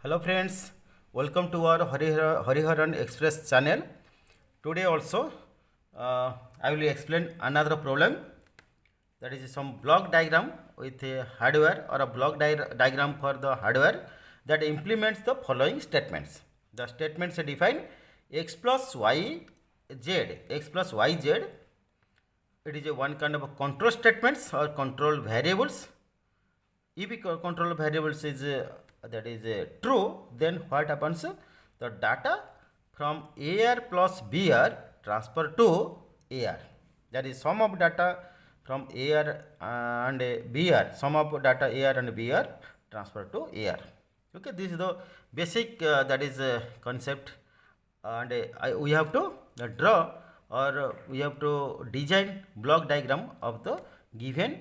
Hello friends, welcome to our Hariharan Express channel. Today also I will explain another problem, that is some block diagram with a hardware or a block diagram for the hardware that implements the following statements. The statements define x plus y z, x plus y z. It is a one kind of a control statements or control variables. If control variables is that is true, then what happens? The data from AR plus BR transfer to AR. That is sum of data from AR and BR. Sum of data AR and BR transfer to AR. Okay, this is the basic that is concept, and we have to draw or we have to design block diagram of the given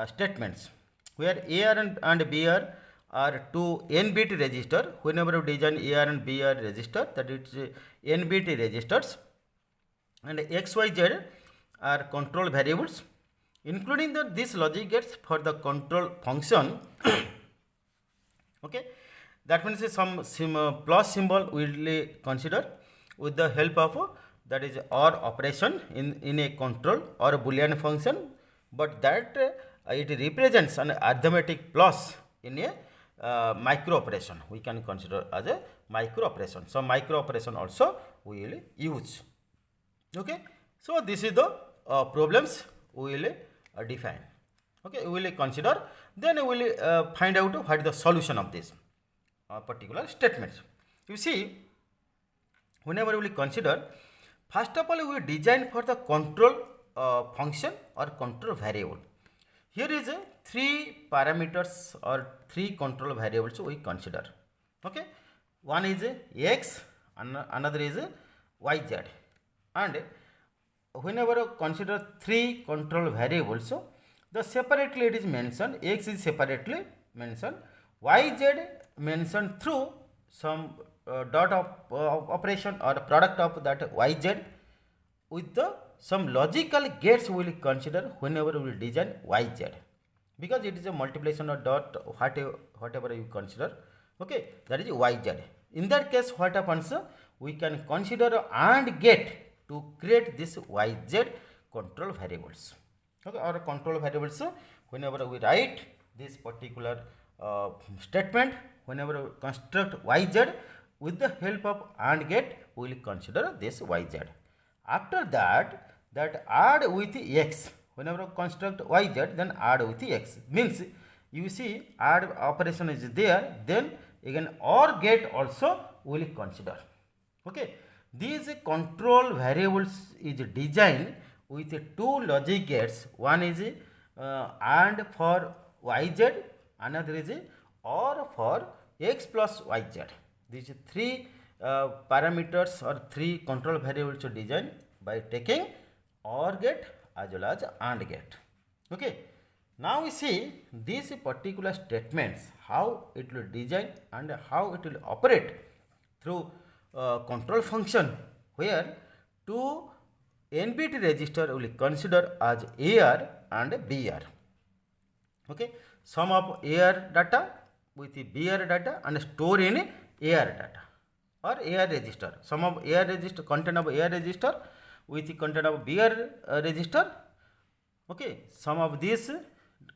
statements, where AR and BR are two n-bit register. Whenever we design AR and BR register, that is n-bit registers, and XYZ are control variables, including this logic gates for the control function. Okay, that means some plus symbol we will consider with the help of that is OR operation in a control or a boolean function, but that it represents an arithmetic plus in a micro operation. We can consider as a micro operation. So micro operation also we will use. Okay, so this is the problems we will define. Okay, we will consider, then we will find out what is the solution of this particular statements. You see, whenever we will consider, first of all we design for the control function or control variable. Here is a three parameters or three control variables we consider. Okay, one is x, another is yz, and whenever consider three control variables, so the separately it is mentioned, x is separately mentioned, yz mentioned through some dot of operation or product of that yz with the some logical gates we will consider whenever we design yz, because it is a multiplication of dot whatever you consider. Okay, that is yz. In that case, what happens? We can consider AND gate to create this yz control variables. Okay, or control variables, whenever we write this particular statement, whenever we construct yz with the help of AND gate, we will consider this yz. After that, add with x. Whenever you construct yz, then add with x. Means you see add operation is there, then again OR gate also we will consider. Okay, these control variables is designed with two logic gates. One is AND for yz, another is OR for x plus yz. These three parameters or three control variables are designed by taking OR gate as well as AND gate. Okay, now we see these particular statements, how it will design and how it will operate through control function, where two n-bit register will consider as AR and BR. Okay, sum of AR data with BR data and store in AR data or AR register. Sum of AR register, content of AR register with the content of BR register. Okay, sum of this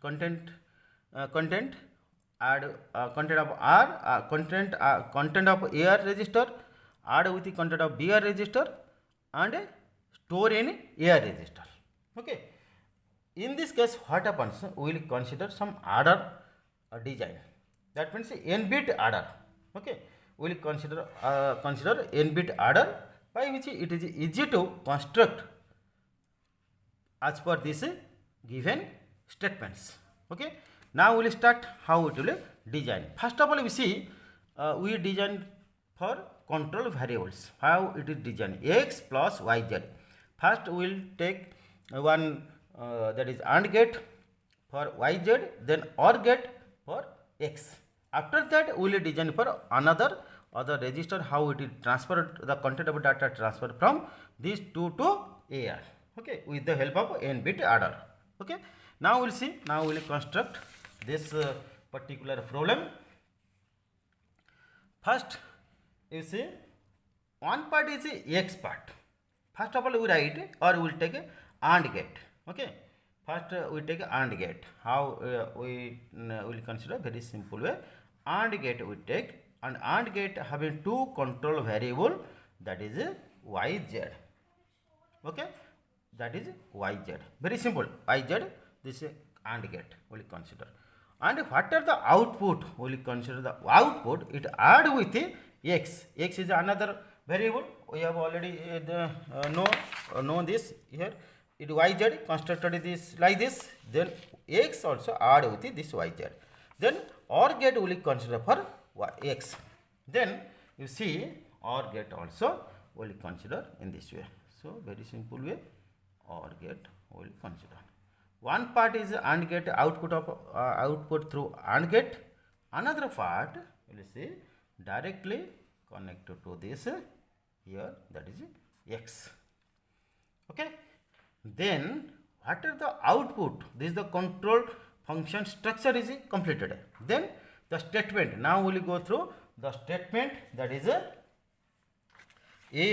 content add content of R content of AR register add with the content of BR register and store in AR register. Okay, in this case what happens? We will consider some adder design. That means n-bit adder. Okay, we will consider n-bit adder, by which it is easy to construct as per this given statements. Okay, now we will start how it will design. First of all, we see we design for control variables. How it is designed? X plus yz. First we will take one that is AND gate for yz, then OR gate for x. After that we will design for another register, how it is transferred, the content of data transfer from these two to AR. Okay, with the help of n-bit adder. Okay, now we will see, now we will construct this particular problem. First, you see, one part is the x part. First of all, we write or we will take a AND gate. Okay. First, we take a AND gate. How we will consider very simple way. AND gate we take, and AND gate having two control variable, that is yz. Okay, that is yz. Very simple. Yz. This is AND gate we will consider. And what are the output? We will consider the output. It add with x. X is another variable. We have already know this here. It yz constructed this like this. Then x also add with this yz. Then OR gate we will consider for x. Then you see OR gate also we will consider in this way. So very simple way OR gate we will consider. One part is AND gate output of output through AND gate. Another part you will see directly connected to this here, that is x. Okay. Then what are the output? This is the control function structure is completed. Then the statement. Now we will go through the statement, that is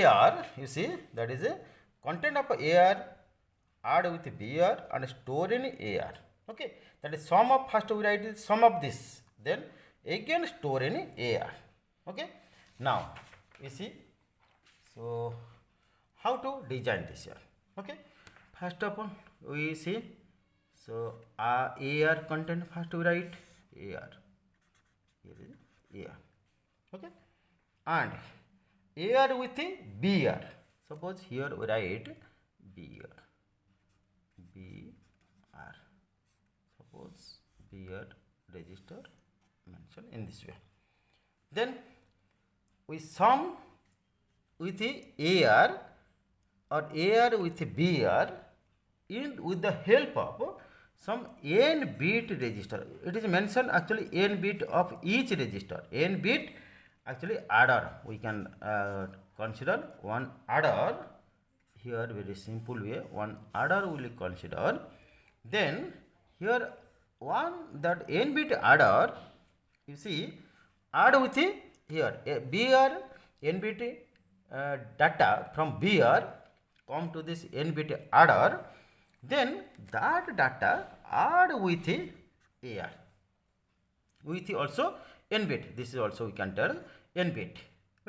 AR. You see, that is a content of AR add with BR and store in AR. Okay, that is sum of, first we write is sum of this, then again store in AR. Okay, now you see, so how to design this here. Okay, first of all we see, so AR content first we write AR, here is AR. Okay, and AR with BR. Suppose here we write BR. BR. Suppose BR register mentioned in this way. Then we sum with the AR or AR with BR in with the help of some n bit register. It is mentioned actually n bit of each register. N bit actually adder. We can consider one adder. Here very simple way, one adder will consider. Then here one that n bit adder, you see, add with here BR n bit data from BR come to this n bit adder. Then that data add with AR with also n bit. This is also we can tell n bit.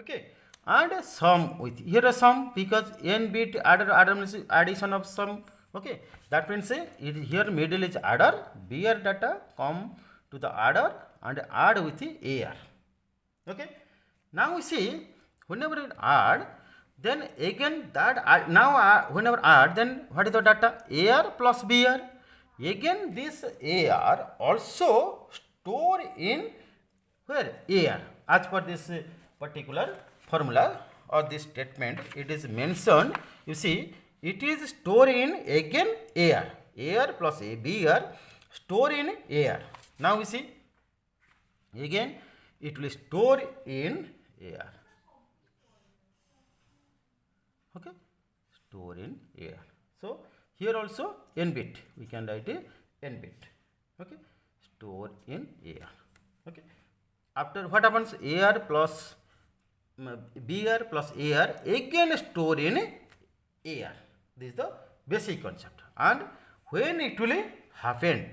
Okay. And sum with here a sum, because n bit adder means addition of sum. Okay, that means it here middle is adder, BR data come to the adder and add with the AR. Okay, now we see whenever it add, then again that add, now whenever add, then what is the data? AR plus BR. Again this AR also store in where? AR. As per this particular formula or this statement, it is mentioned, you see, it is stored in again AR plus BR store in AR. Now we see again it will store in AR. Okay, store in AR. So here also n bit, we can write a n bit. Okay, store in AR. Okay, after what happens? AR plus BR plus AR again store in AR. This is the basic concept. And when it will happen,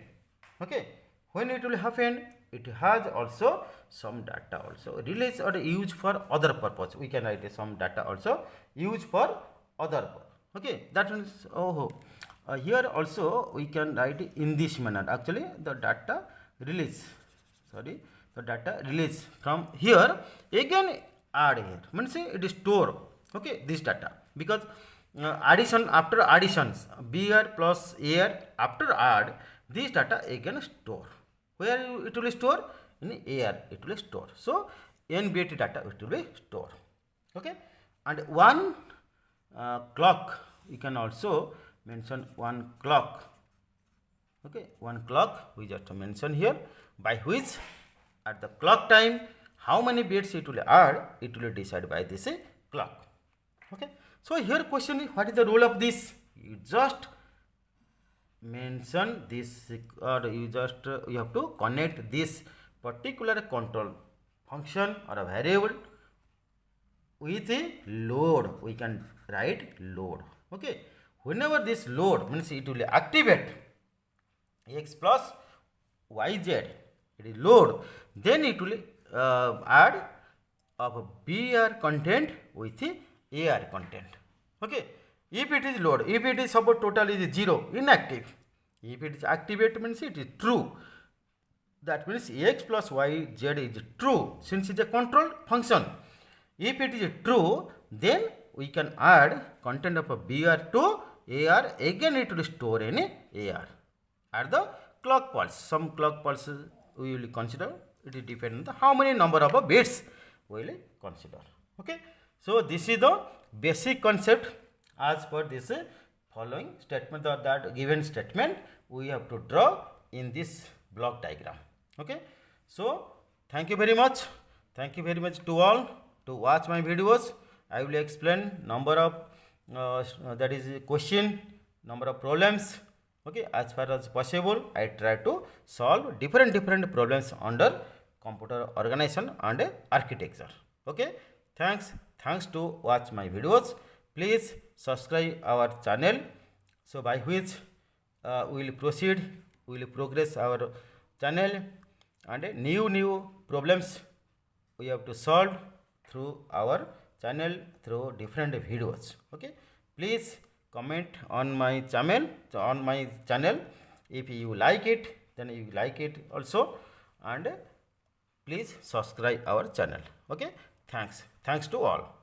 okay, when it will happen, it has also some data also release or use for other purpose. We can write some data also use for other purpose. Okay, that means here also we can write in this manner. Actually, the data release. Sorry, the data release from here again. Add here means it is store, okay, this data, because addition after additions BR plus AR after add, this data again store. Where it will store? In AR it will store. So n bit data it will be store. Okay, and one clock, you can also mention one clock. Okay, one clock we just mention here, by which at the clock time how many bits it will add, it will decide by this clock. Okay, so here question is, what is the role of this? You just mention this, or you just you have to connect this particular control function or a variable with a load. We can write load. Okay, whenever this load means it will activate x plus yz, it is load, then it will add of br content with a ar content. Okay, if it is load, if it is suppose total is 0, inactive, if it is activate means it is true, that means x plus yz is true since it is a controlled function. If it is true, then we can add content of a br to ar, again it will store in ar at the clock pulse. Some clock pulses we will consider, it is depend on how many number of bits we will consider. Okay, so this is the basic concept as per this following statement, or that given statement we have to draw in this block diagram. Okay, so thank you very much to all to watch my videos. I will explain number of that is question, number of problems. Okay, as far as possible I try to solve different problems under computer organization and architecture. Okay, thanks to watch my videos. Please subscribe our channel, so by which we will progress our channel, and new problems we have to solve through our channel through different videos. Okay, please comment on my channel if you like it, then you like it also, and please subscribe our channel. Okay, thanks to all.